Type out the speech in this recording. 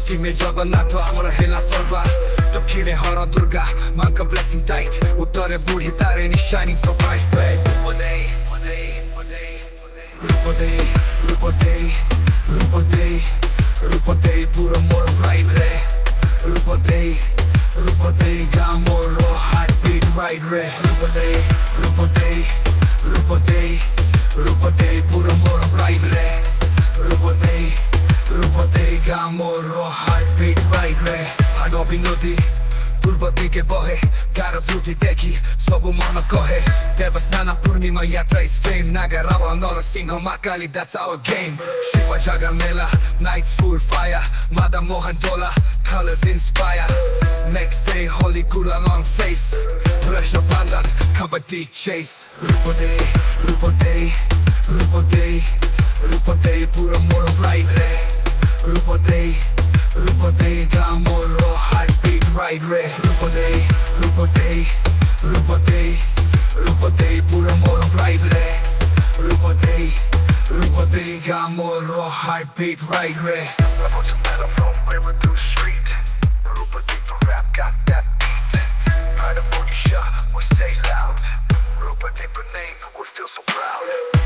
Timmy Jagannath amara hela sarva Dakhine hara durga manka blessing tight Uttare budhi tareni shining so bright Rupadeipur Rupadeipur bright re Rupadei gamoro heartbeat right re Rupadeipur bright re Rupadei gamoro heartbeat right re Hanobi nodi पूर्व दिगे बहे गाह्रो beauty देखि सब मन कहे देवस्नान पूर्णिमा यात्रा is fame Naga Ravan Narasimha Mahakali that's our game Shiv जागर मेला nights full fire Mada Mohan Dola colors inspire next day holy gula long face Rashna Bandan kabaddi chase Rupadei pura moro bright re Rupadei gamoro heartbeat right re Rupadei pura moro bright re Rupadei gamoro heartbeat right re I put some metal from river to street Rupadeipur rap got that beat Pride of Odisha, we say loud Rupadeipur name, we feel so proud